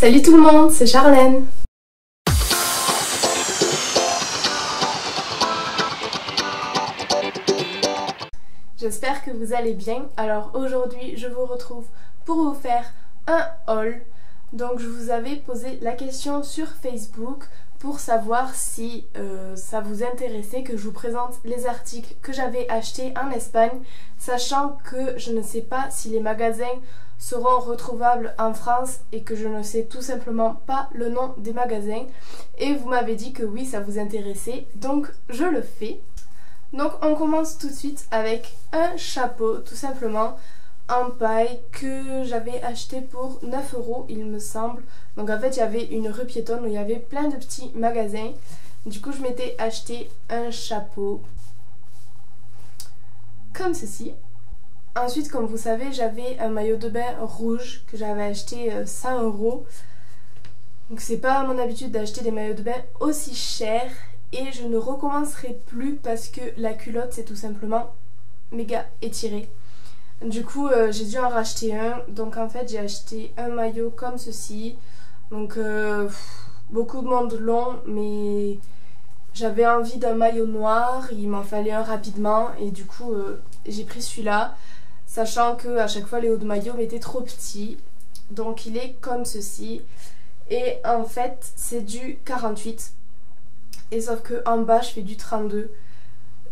Salut tout le monde, c'est Charlène. J'espère que vous allez bien. Alors aujourd'hui je vous retrouve pour vous faire un haul. Donc je vous avais posé la question sur Facebook pour savoir si ça vous intéressait que je vous présente les articles que j'avais achetés en Espagne, sachant que je ne sais pas si les magasins seront retrouvables en France et que je ne sais tout simplement pas le nom des magasins. Et vous m'avez dit que oui, ça vous intéressait, donc je le fais. Donc on commence tout de suite avec un chapeau, tout simplement en paille que j'avais acheté pour 9 € il me semble. Donc en fait il y avait une rue piétonne où il y avait plein de petits magasins. Du coup je m'étais acheté un chapeau comme ceci. Ensuite, comme vous savez, j'avais un maillot de bain rouge que j'avais acheté 100 €. Donc c'est pas mon habitude d'acheter des maillots de bain aussi chers. Et je ne recommencerai plus parce que la culotte c'est tout simplement méga étirée. Du coup j'ai dû en racheter un. Donc en fait j'ai acheté un maillot comme ceci. Donc beaucoup de monde long, mais j'avais envie d'un maillot noir. Il m'en fallait un rapidement et du coup j'ai pris celui-là. Sachant que à chaque fois les hauts de maillot m'étaient trop petits. Donc il est comme ceci. Et en fait c'est du 48. Et sauf que en bas je fais du 32.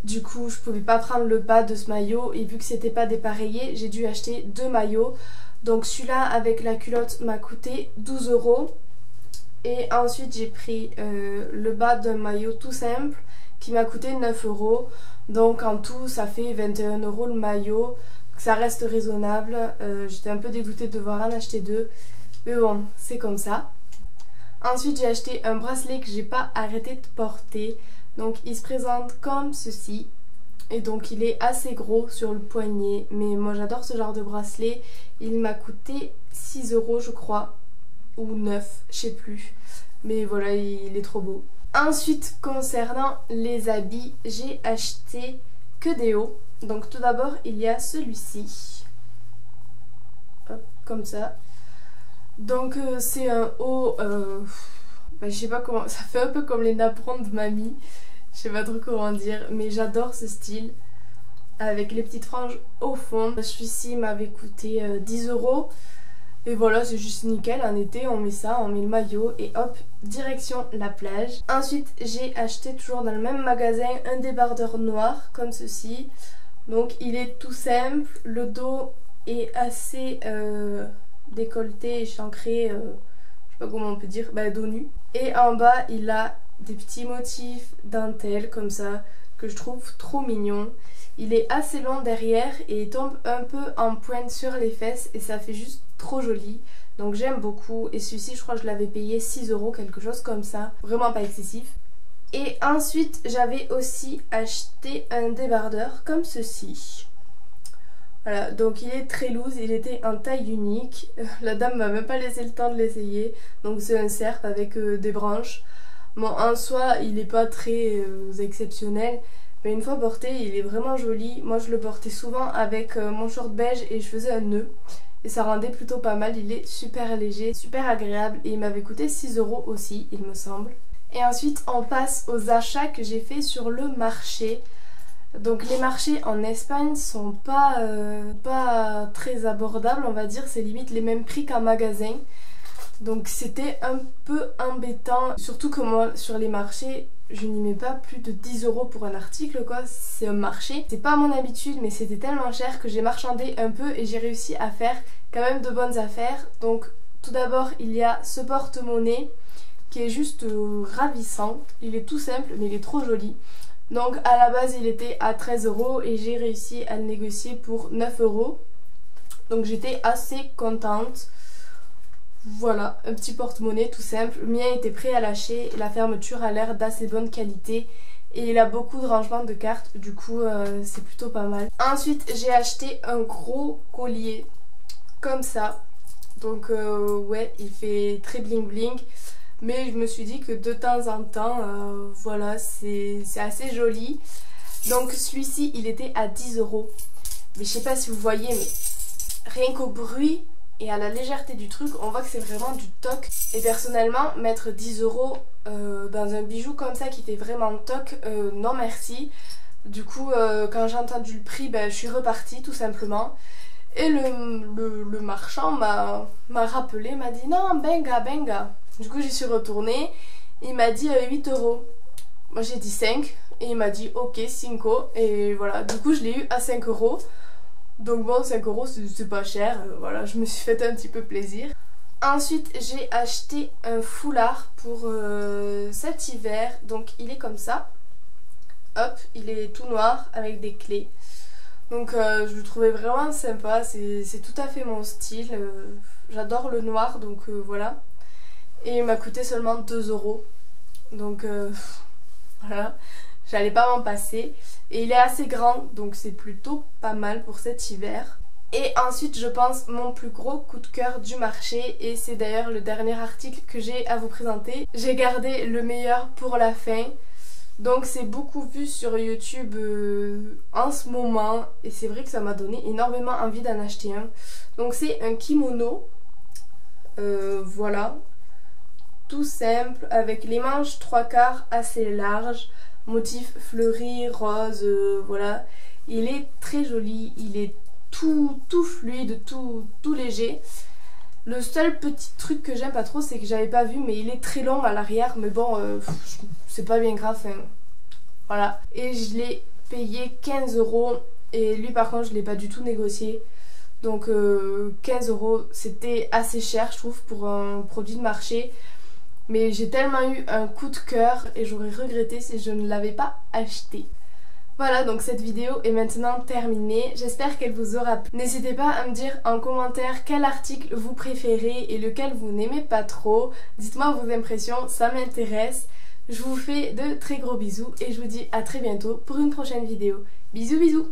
Du coup je pouvais pas prendre le bas de ce maillot. Et vu que c'était pas dépareillé, j'ai dû acheter deux maillots. Donc celui-là avec la culotte m'a coûté 12 €. Et ensuite j'ai pris le bas d'un maillot tout simple qui m'a coûté 9 €. Donc en tout ça fait 21 € le maillot. Ça reste raisonnable. J'étais un peu dégoûtée de devoir en acheter deux. Mais bon, c'est comme ça. Ensuite j'ai acheté un bracelet que j'ai pas arrêté de porter. Donc il se présente comme ceci. Et donc il est assez gros sur le poignet. Mais moi j'adore ce genre de bracelet. Il m'a coûté 6 € je crois. Ou 9, je sais plus. Mais voilà, il est trop beau. Ensuite concernant les habits, j'ai acheté que des hauts. Donc tout d'abord il y a celui-ci. Hop, comme ça. Donc c'est un haut, je sais pas comment, ça fait un peu comme les napperons de mamie. Je sais pas trop comment dire, mais j'adore ce style. Avec les petites franges au fond. Celui-ci m'avait coûté 10 €. Et voilà, c'est juste nickel, en été on met ça, on met le maillot et hop, direction la plage. Ensuite j'ai acheté toujours dans le même magasin un débardeur noir comme ceci. Donc il est tout simple, le dos est assez décolleté, échancré, je sais pas comment on peut dire, dos nu. Et en bas il a des petits motifs dentelle comme ça que je trouve trop mignon. Il est assez long derrière et il tombe un peu en pointe sur les fesses et ça fait juste trop joli. Donc j'aime beaucoup et celui-ci je crois que je l'avais payé 6 €, quelque chose comme ça, vraiment pas excessif. Et ensuite j'avais aussi acheté un débardeur comme ceci. Voilà, donc il est très loose, il était en taille unique. La dame m'a même pas laissé le temps de l'essayer. Donc c'est un cerf avec des branches. Bon, en soi il est pas très exceptionnel, mais une fois porté il est vraiment joli. Moi je le portais souvent avec mon short beige et je faisais un nœud. Et ça rendait plutôt pas mal, il est super léger, super agréable et il m'avait coûté 6 € aussi il me semble. Et ensuite on passe aux achats que j'ai fait sur le marché. Donc les marchés en Espagne sont pas très abordables on va dire, c'est limite les mêmes prix qu'un magasin. Donc c'était un peu embêtant, surtout que moi sur les marchés je n'y mets pas plus de 10 € pour un article quoi, c'est un marché. C'est pas mon habitude mais c'était tellement cher que j'ai marchandé un peu et j'ai réussi à faire quand même de bonnes affaires. Donc tout d'abord il y a ce porte-monnaie qui est juste ravissant, il est tout simple mais il est trop joli. Donc à la base il était à 13 € et j'ai réussi à le négocier pour 9 €. Donc j'étais assez contente. Voilà, un petit porte-monnaie tout simple. Le mien était prêt à lâcher, la fermeture a l'air d'assez bonne qualité. Et il a beaucoup de rangements de cartes, du coup c'est plutôt pas mal. Ensuite j'ai acheté un gros collier comme ça. Donc ouais, il fait très bling bling. Mais je me suis dit que de temps en temps, voilà, c'est assez joli. Donc celui-ci, il était à 10 €. Mais je sais pas si vous voyez, mais rien qu'au bruit et à la légèreté du truc, on voit que c'est vraiment du toc. Et personnellement, mettre 10 € dans un bijou comme ça qui fait vraiment toc, non merci. Du coup, quand j'ai entendu le prix, ben, je suis repartie tout simplement. Et le marchand m'a rappelé, m'a dit non, benga, benga. Du coup, j'y suis retournée. Il m'a dit 8 €. Moi, j'ai dit 5. Et il m'a dit ok, 5. Et voilà, du coup, je l'ai eu à 5 €. Donc bon, 5 € c'est pas cher. Voilà, je me suis fait un petit peu plaisir. Ensuite, j'ai acheté un foulard pour cet hiver. Donc, il est comme ça. Hop, il est tout noir avec des clés. Donc je le trouvais vraiment sympa, c'est tout à fait mon style. J'adore le noir, donc voilà. Et il m'a coûté seulement 2 €. Donc voilà, j'allais pas m'en passer. Et il est assez grand, donc c'est plutôt pas mal pour cet hiver. Et ensuite, je pense, mon plus gros coup de cœur du marché, et c'est d'ailleurs le dernier article que j'ai à vous présenter. J'ai gardé le meilleur pour la fin. Donc c'est beaucoup vu sur YouTube en ce moment, et c'est vrai que ça m'a donné énormément envie d'en acheter un. Donc c'est un kimono, voilà, tout simple, avec les manches 3/4 assez larges, motif fleuri, rose, voilà. Il est très joli, il est tout fluide, tout léger. Le seul petit truc que j'aime pas trop, c'est que j'avais pas vu, mais il est très long à l'arrière, mais bon, c'est pas bien grave, hein. Voilà. Et je l'ai payé 15 €, et lui par contre je l'ai pas du tout négocié. Donc 15 €, c'était assez cher je trouve pour un produit de marché. Mais j'ai tellement eu un coup de cœur et j'aurais regretté si je ne l'avais pas acheté. Voilà, donc cette vidéo est maintenant terminée. J'espère qu'elle vous aura plu. N'hésitez pas à me dire en commentaire quel article vous préférez et lequel vous n'aimez pas trop. Dites-moi vos impressions, ça m'intéresse. Je vous fais de très gros bisous et je vous dis à très bientôt pour une prochaine vidéo. Bisous bisous.